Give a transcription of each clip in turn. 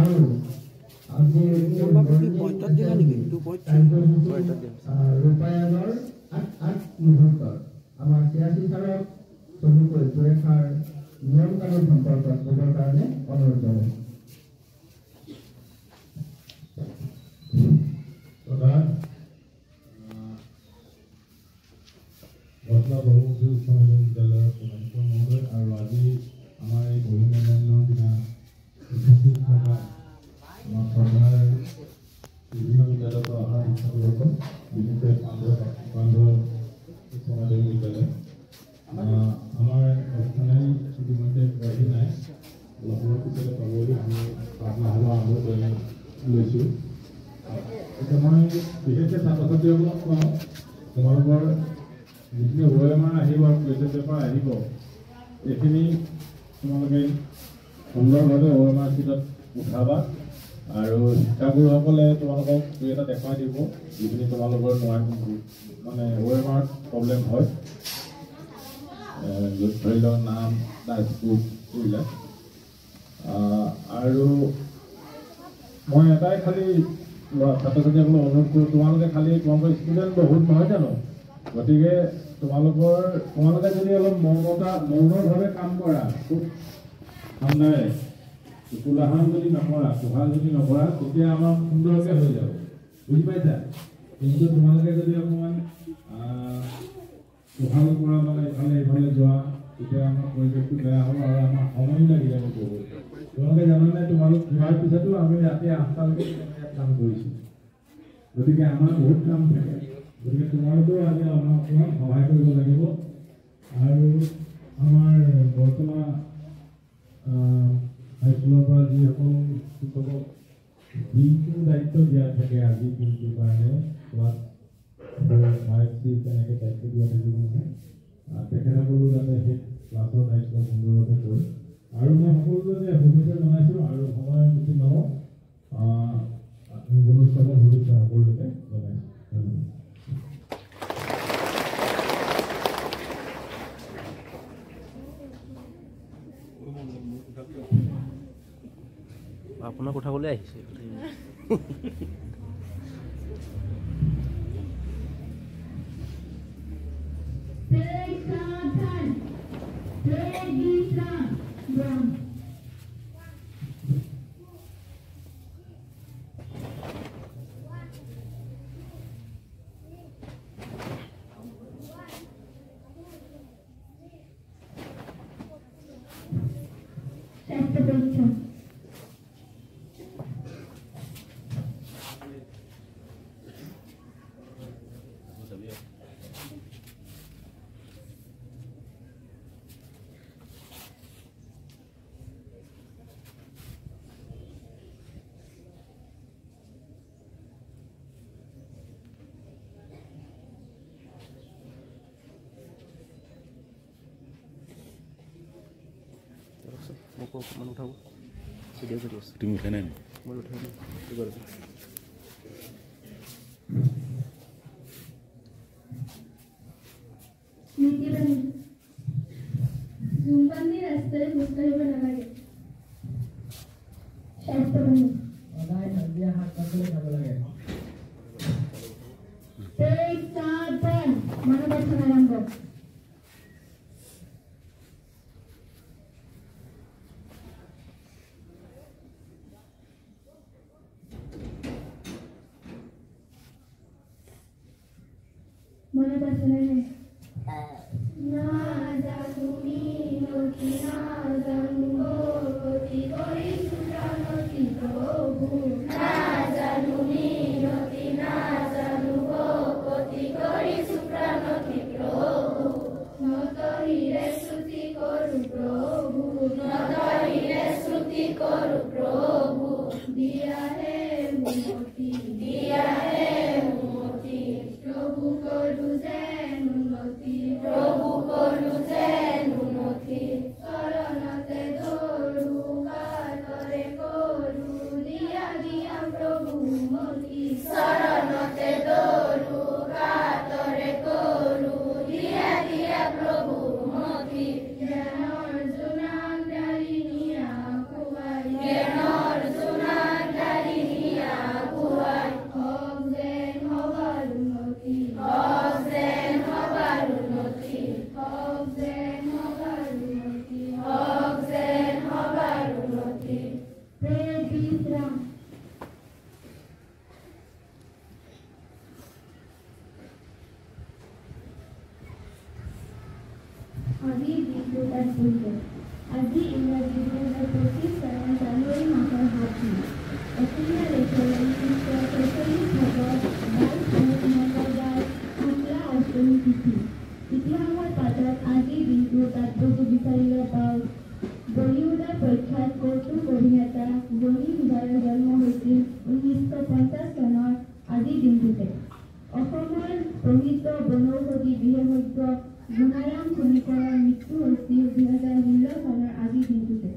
আৰু আজি ৰূপায়ণৰ ৮ মুহূৰ্তত আমাৰ চিয়াচী ছাৰক চমুকৈ দুৰেখাৰ নিয়ম কানুন সম্পৰ্কত ক'বৰ কাৰণে অনুৰোধ জনাইছোঁ। বহুমুখী উচ্চ মাধ্যমিক বিদ্যালয়ৰ প্ৰধান মহোদয় আৰু আজি আমাৰ এই বহিৰ্মূল্যায়নৰ দিনা উপস্থিত থকা আমাৰ চৰকাৰৰ বিভিন্ন বিদ্যালয়ৰ পৰা অহা শিক্ষাৰ্থীসকল, বিশেষকৈ বান্ধৱ উচ্চ মাধ্যমিক বিদ্যালয়। আমাৰ অনুষ্ঠানে ইতিমধ্যে বাঢ়ি নাই, অলপ অলপ পিছতে পাবহি। আমি লাহে লাহে আৰম্ভ কৰি লৈছোঁ। এতিয়া মই বিশেষকৈ ছাত্ৰ ছাত্ৰীসকলক কওঁ, তোমালোকৰ যিখিনি OMR আহিব আৰু কুৱেশ্যন পেপাৰ আহিব, এইখিনি তোমালোকে সুন্দৰভাৱে OMR চিটত উঠাবা আৰু শিক্ষাগুৰুসকলে তোমালোকক দুই এটা দেখুৱাই দিব যিখিনি তোমালোকৰ মানে OMR প্ৰব্লেম হয়, ধৰি লওক নাম, ডাষ্টবুক এইবিলাক। আৰু মই এটাই খালি ছাত্ৰ ছাত্ৰীসকলক অনুৰোধ কৰোঁ, তোমালোকৰ ষ্টুডেণ্ট বহুত নহয় জানো? গতিকে তোমালোকে যদি অলপ মৌনভাৱে কাম কৰা, খুব ঠাণ্ডাৰে কোলাহল যদি নকৰা, কোহাল যদি নকৰা, তেতিয়া আমাৰ সুন্দৰকৈ হৈ যাব, বুজি পাইছা? কিন্তু তোমালোকে যদি অকণমান কোহাল কৰা, মানে ইফালে যোৱা, তেতিয়া আমাৰ পৰিৱেশটো বেয়া হ'ব আৰু আমাৰ সময় লাগি যাব বহুত। তোমালোকে জানানে, তোমালোক যোৱাৰ পিছতো আমি ৰাতি ৮টালৈকে ইয়াত কাম কৰিছোঁ। গতিকে আমাৰ বহুত কাম থাকে। গতিকে তোমালোকেও আজি আমাক অকণমান সহায় কৰিব লাগিব। আৰু আমাৰ বৰ্তমান হাইস্কুলৰ পৰা যিসকল শিক্ষকক দিনটো দায়িত্ব দিয়া থাকে, আজি দিনটোৰ কাৰণে ক্লাছ 5, 6 তেনেকৈ দায়িত্ব দিয়া থাকিব নহয়, তেখেতসকলো যাতে সেই ক্লাছৰ দায়িত্ব সুন্দৰভাৱে কৰে। আৰু মই সকলোকে শুভেচ্ছা জনাইছোঁ আৰু সময় বেছি নলওঁ, অনুষ্ঠানৰ শুভেচ্ছা সকলোকে জনাইছোঁ। আপোনাৰ কথা ক'লে আহিছে। Man uঠাব ভিডিঅ' কৰি আছে। তুমি উঠাই নাই? মই উঠাই দিম। কি কৰিব? জুম্বানি ৰাস্তাৰে খোজ কাঢ়িব নালাগে। স্বাস্থ্যবান সদায় সন্ধিয়া 7 বজালৈ যাব লাগে। মানৱতাৰ আৰম্ভ। মনে পড়ছে না জানুনি নতি না জানুগো গতি করি সুরানতি প্রভু না জানুনি নতি না জানুগো গতি করি সুরানতি প্রভু নতহিরে শ্রুতি করু প্রভু নতহিরে শ্রুতি করু প্রভু দিয়া হে মুমতি প্রভু করু যেন বিশ্রাম আজি দিনটো তাত পৰিছে আজি ইংৰাজী 2025 চনৰ জানুৱাৰী মাহৰ 7 দিন অসমীয়া লেখক ভাগত 22 মঙ্গলবাৰ শুক্লা অষ্টমী তিথি ইতিহাসৰ পাতত আজিৰ দিনটো তাৎপৰ্য বিচাৰিব পাওঁ বলিউডৰ প্ৰখ্যাত কৌতুক অভিনেতা জনি লিভাৰৰ জন্ম হৈছিল 1950 চনৰ আজিৰ দিনটোতে অসমৰ প্ৰসিদ্ধ বনৌষধি বিশেষজ্ঞ গুণাৰাম খনিকৰৰ মৃত্যু হৈছিল 2016 চনৰ আজিৰ দিনটোতে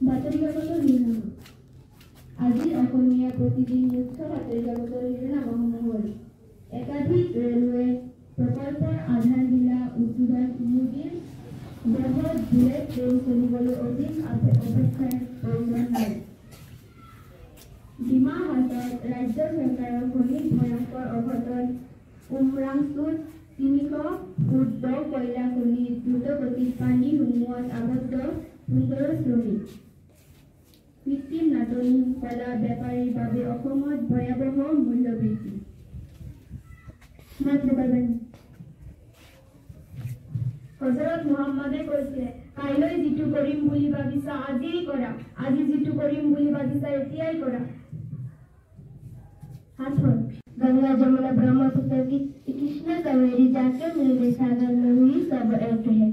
বাতৰি কাকতৰ শিৰোনাম আজি অসমীয়া প্ৰতিদিন মুখ্য বাতৰি কাকতৰ শিৰোনামসমূহ হ'ল একাধিক ৰেলৱে প্ৰকল্পৰ আধাৰশিলা উদ্বোধন মোদীৰ দেশত বুলেট ট্ৰেইন চলিবলৈ অধিক অপেক্ষাৰ প্ৰয়োজন নাই ডিমা হাছানত ৰাজ্য চৰকাৰৰ খনিত ভয়ংকৰ অঘটন উমৰাংচুত 300 ফুট দ কয়লা খনিত দ্ৰুতগতিত পানী সুমুৱাত আবদ্ধ 15 শ্ৰমিক কৃত্ৰিম নাটনি কলা বেপাৰীৰ বাবে অসমত ভয়াৱহ মূল্যবৃদ্ধি হজৰত মুহাম্মাদে কৈছে কাইলৈ যিটো কৰিম বুলি ভাবিছা আজিয়েই কৰা আজি যিটো কৰিম বুলি ভাবিছা এতিয়াই কৰা हाथों गंगा जमुना ब्रह्मपुत्र की कृष्ण कावेरी जाके मिलने सागर में हुई सब एक है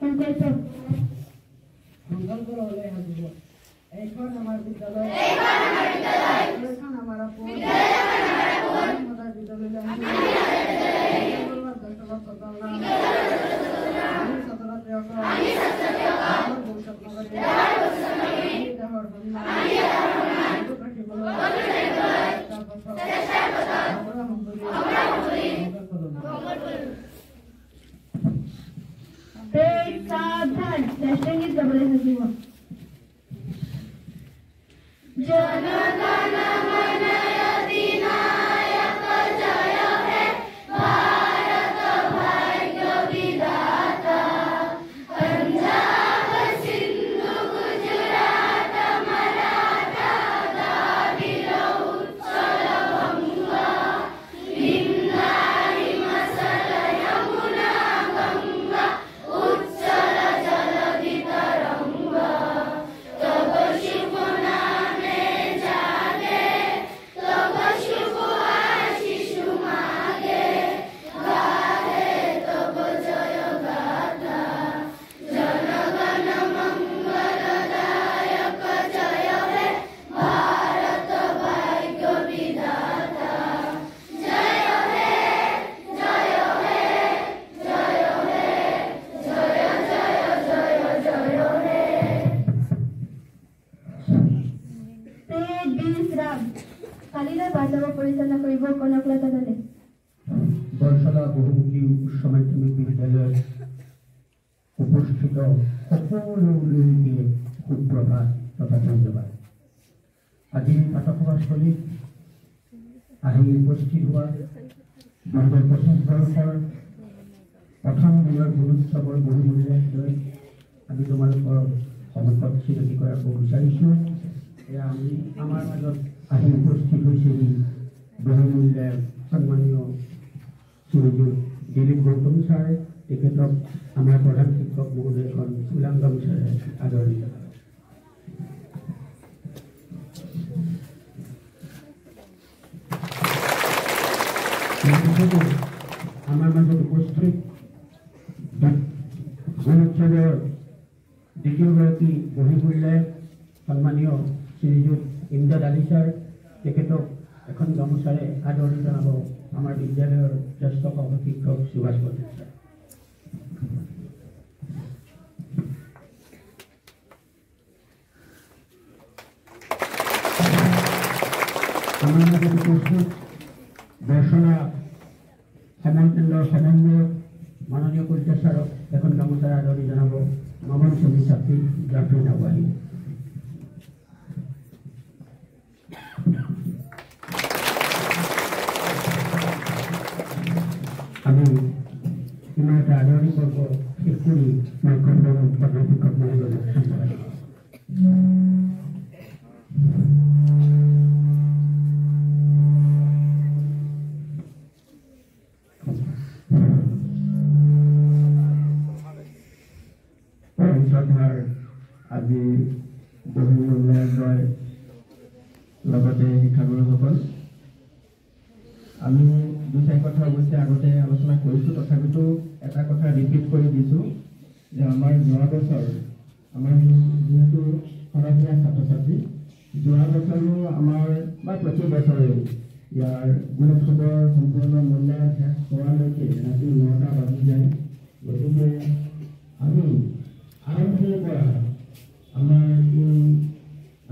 संकल्प संकल्प होले हाजिर এখন আমার বিদ্যালয় এখন আমার কোন আমার বিদ্যালয় আমি सावधान राष्ट्रगीत गाबले থাকিব जनगण मन अधिनायक जय हे भारत भाग्य विधाता पंजाब सिंधु गुजरात मराठा द्राविड़ उत्कल बंगा विंध्य हिमाचल यमुना गंगा उच्चल जलधि तरंगा तब शुभ नामे जागे तब शुभ आशीष मागे गाहे तब जय गाथा जनगण मंगलदायक जय हे भारत भाग्य विधाता जय हे जय हे जय हे जय जय जय जय हे বিশ্রাম কালিদাস বাজাব পৰিচালনা কৰিব কনকলতা দলে বৰছলা বহুমুখী উচ্চ মাধ্যমিক বিদ্যালয়ত উপস্থিত সকলো লোকে সুপ্ৰভাত তথা ধন্যবাদ আজি পাঠকসভাস্থলীত আহি উপস্থিত হোৱা 2025 বৰ্ষৰ প্ৰথম দিনৰ গুণোৎসৱৰ বহুমূল্যক লৈ আমি তোমালোকৰ সন্মুখত চিনাকি কৰাব বিচাৰিছোঁ এয়া আমি আমাৰ মাজত আহি উপস্থিত হৈছেহি বহুমূল্য সন্মানীয় শ্ৰীযুত দিলীপ গৌতম ছাৰ তেখেতক আমাৰ প্ৰধান শিক্ষক মহোদয়খন উলাংগম ছাৰে আদৰণি জনায় আমাৰ মাজত উপস্থিত গুণোৎসৱৰ দ্বিতীয়গৰাকী বহুমূল্যায়ক সন্মানীয় শ্ৰীযুত ইমদাদ আলী ছাৰ তেখেতক এখন গামোচাৰে আদৰণি জনাব আমাৰ বিদ্যালয়ৰ জ্যেষ্ঠ শিক্ষক সুভাষ পণ্ডিত ছাৰ আমাৰ মাজত উপস্থিত দৰ্শনা সমন কেন্দ্ৰৰ সমন্বয়ক মাননীয় কলিতা ছাৰক এখন গামোচাৰে আদৰণি জনাব নৱম শ্ৰেণীৰ ছাত্ৰী জাফৰিন আৱাহী আমি ইমানটা আদৰণি পৰ্ব শেষ কৰি মই কৰ্ম শিক্ষক মহোদয়লৈ ধন্যবাদ। শ্ৰদ্ধাৰ আজি বহি মূল্যায়ন লগতে শিক্ষাগুৰুসকল, আমি দুটাই কথা অৱশ্যে আগতে আলোচনা কৰিছোঁ, তথাপিতো এটা কথা ৰিপিট কৰি দিছোঁ যে আমাৰ যোৱা বছৰ আমাৰ যিহেতু সৰহীয়া ছাত্ৰ ছাত্ৰী, যোৱা বছৰো আমাৰ বা প্ৰতি বছৰে ইয়াৰ গুণোৎসৱৰ সম্পূৰ্ণ মূল্যায়ন শেষ হোৱালৈকে ৰাতি 9টা বাজি যায়। গতিকে আমি আৰম্ভণিৰ পৰা আমাৰ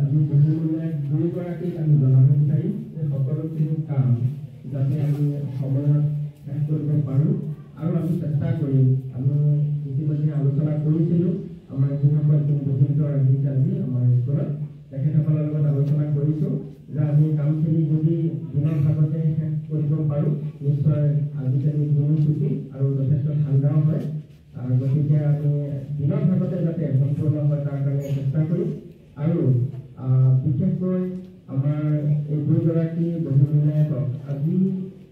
আজি বহি মূল্যায়ন দুয়োগৰাকীক আমি জনাব বিচাৰিম যে সকলোখিনি কাম যাতে আমি সময়ত শেষ কৰিব পাৰোঁ আৰু আমি চেষ্টা কৰিম। আমি ইতিমধ্যে আলোচনা কৰিছিলোঁ, আমাৰ যিসকল বসুন্ধৰ আহিছে আজি আমাৰ স্কুলত, তেখেতসকলৰ লগত আলোচনা কৰিছোঁ যে আমি কামখিনি যদি দিনৰ ভাগতে শেষ কৰিব পাৰোঁ, নিশ্চয় আজিকালি দিনো ছুটি আৰু যথেষ্ট ঠাণ্ডাও হয়, গতিকে আমি দিনৰ ভাগতে যাতে সম্পূৰ্ণ হয় তাৰ কাৰণে চেষ্টা কৰিম। আৰু বিশেষকৈ আমাৰ এই দুগৰাকী বহি মূল্যায়কক আজি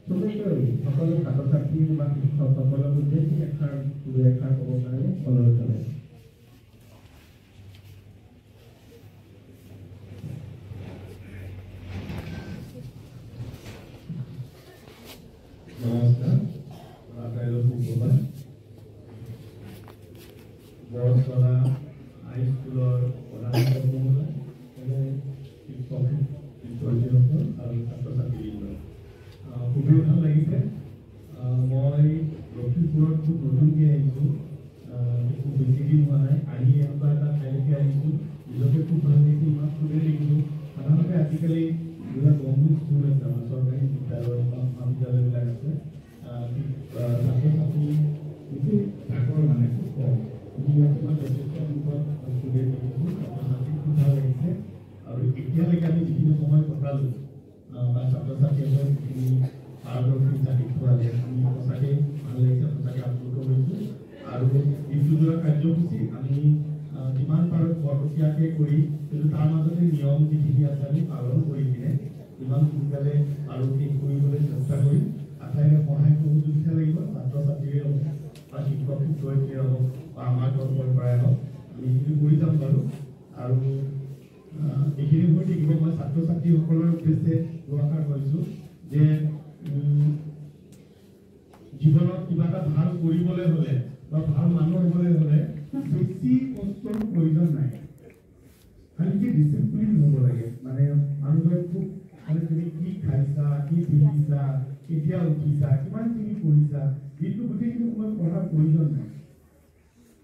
চমুকৈ সকলো ছাত্ৰ ছাত্ৰী বা শিক্ষকসকলৰ উদ্দেশ্যে দুই এষাৰ ক'বৰ কাৰণে অনুৰোধ জনাইছোঁ। নমস্কাৰ, আটাইলৈ সুপ্ৰভাত। বৰচলা হাইস্কুলৰ প্ৰধান শিক্ষক মহোদয়, শিক্ষক শিক্ষয়িত্ৰীসকল আৰু ছাত্ৰ ছাত্ৰীবৃন্দ, খুবেই ভাল লাগিছে। মই লখিমপুৰত খুব নতুনকৈ আহিছোঁ, খুব বেছি দিন হোৱা নাই। আহি এনেকুৱা এটা ঠাইলৈকে আহিছোঁ, নিজকে খুব ভাল লাগিছে, ইমান খুবেই দেখিছোঁ। সাধাৰণতে আজিকালি যিবিলাক গভৰ্ণমেণ্ট স্কুল আছে, আমাৰ চৰকাৰী বিদ্যালয় বা মহাবিদ্যালয়বিলাক আছে, ছাত্ৰ ছাত্ৰী বেছি ডাঙৰ মানে খুব কম। মই যথেষ্ট সংখ্যক ষ্টুডেণ্ট দেখিছোঁ, ছাত্ৰ ছাত্ৰী খুব ভাল লাগিছে। আৰু এতিয়ালৈকে আমি যিখিনি সময় কটালোঁ বা ছাত্ৰ ছাত্ৰীসকলে যিখিনি পাৰদৰ্শিতা দেখুৱালে, আমি সঁচাকৈ ভাল লাগিছে, সঁচাকৈ আপ্লুত হৈছোঁ। আৰু দিনটোজোৰা কাৰ্যসূচী আমি যিমান পাৰোঁ খৰতকীয়াকৈ কৰি, কিন্তু তাৰ মাজতে নিয়ম যিখিনি আছে আমি পালন কৰি পিনে যিমান সোনকালে আৰু শেষ কৰিবলৈ চেষ্টা কৰিম। আটাইৰে সহায় সহযোগিতা লাগিব, ছাত্ৰ ছাত্ৰীৰে হওক বা শিক্ষক শিক্ষয়িত্ৰীয়ে হওক বা আমাৰ তৰফৰ পৰাই হওক, আমি সেইখিনি কৰি যাম বাৰু। আৰু এইখিনি হৈ থাকিব। মই ছাত্ৰ ছাত্ৰীসকলৰ উদ্দেশ্যে দুআষাৰ কৈছোঁ যে জীৱনত কিবা এটা ভাল কৰিবলৈ হ'লে বা ভাল মানুহ হ'বলৈ হ'লে খুব বেছি কষ্টৰ প্ৰয়োজন নাই, খালি কি ডিচিপ্লিন হ'ব লাগে। মানে মানুহে খুব মানে তুমি কি খাইছা, কি পিন্ধিছা, কেতিয়া উঠিছা, কিমানখিনি পঢ়িছা, এইটো গোটেইখিনি সময় পঢ়াৰ প্ৰয়োজন নাই,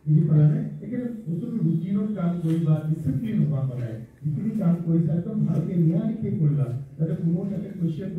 বুজি পালানে? সেইকাৰণে বস্তুটো ৰুটিনত কাম কৰিবা, ডিচিপ্লিন হ'বা সদায়। যিখিনি কাম কৰিছা একদম ভালকৈ নিয়াৰিকৈ কৰিবা, যাতে কোনো তাতে কুৱেশ্যন